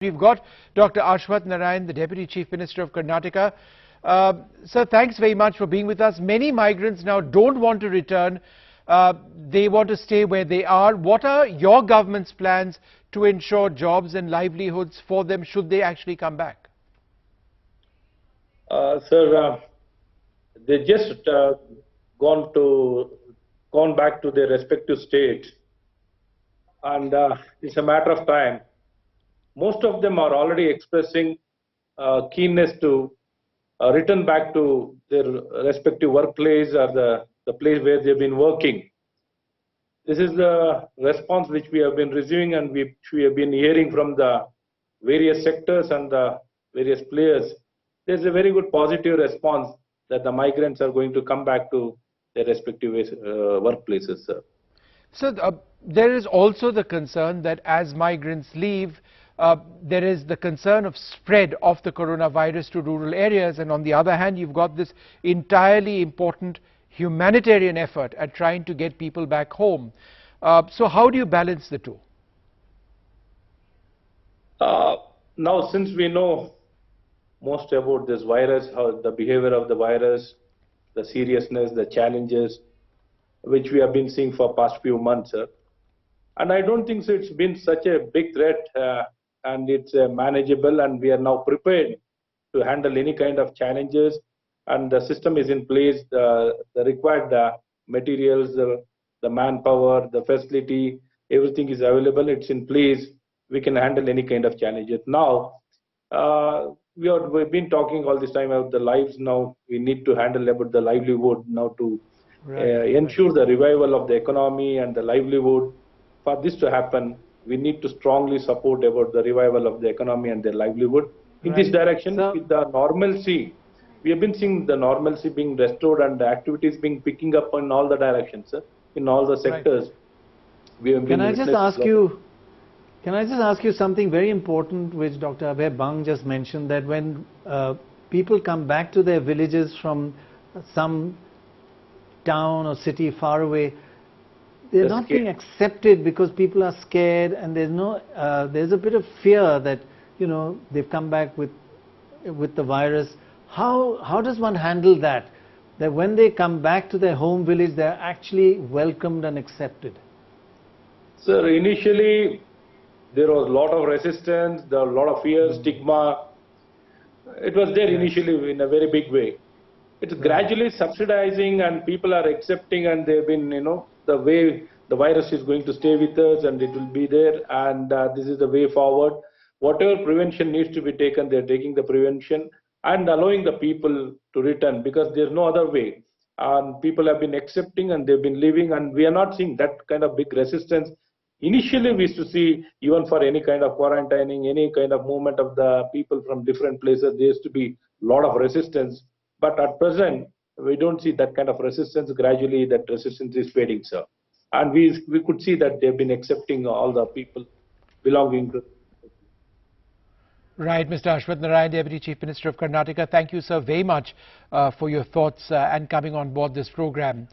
We've got Dr. Ashwath Narayan, the Deputy Chief Minister of Karnataka. Sir, thanks very much for being with us. Many migrants now don't want to return. They want to stay where they are. What are your government's plans to ensure jobs and livelihoods for them should they actually come back? Sir, they just gone back to their respective states, and it's a matter of time. Most of them are already expressing keenness to return back to their respective workplace or the place where they've been working. This is the response which we have been receiving and which we have been hearing from the various sectors and the various players. There's a very good positive response that the migrants are going to come back to their respective workplaces, sir. So there is also the concern that as migrants leave, there is the concern of spread of the coronavirus to rural areas, and on the other hand you've got this entirely important humanitarian effort at trying to get people back home. So how do you balance the two? Now, since we know most about this virus, how the behavior of the virus, the seriousness, the challenges, which we have been seeing for past few months, and I don't think so it's been such a big threat, and it's manageable, and we are now prepared to handle any kind of challenges, and the system is in place, the required materials, the manpower, the facility, everything is available, it's in place, we can handle any kind of challenges. Now, we've been talking all this time about the lives. Now we need to handle about the livelihood now to ensure the revival of the economy and the livelihood. For this to happen, we need to strongly support about the revival of the economy and their livelihood. In this direction, with the normalcy, we have been seeing the normalcy being restored and the activities being picking up in all the directions, in all the sectors. We have Can I just ask you something very important which Dr. Abhay Bang just mentioned, that when people come back to their villages from some town or city far away, they're not being accepted because people are scared, and there's a bit of fear that they've come back with the virus. How does one handle that when they come back to their home village they're actually welcomed and accepted? Sir, initially there was a lot of resistance, there was a lot of fear, stigma. It was there initially in a very big way. It's gradually subsidizing and people are accepting, and they've been, the way the virus is going to stay with us and it will be there, and this is the way forward. Whatever prevention needs to be taken, they're taking the prevention and allowing the people to return, because there's no other way. And people have been accepting and they've been living, and we are not seeing that kind of big resistance. Initially, we used to see, even for any kind of quarantining, any kind of movement of the people from different places, there used to be a lot of resistance. But at present, we don't see that kind of resistance. Gradually, that resistance is fading, sir. And we could see that they've been accepting all the people belonging to. Right, Mr. Ashwath Narayan, Deputy Chief Minister of Karnataka. Thank you, sir, very much for your thoughts and coming on board this program.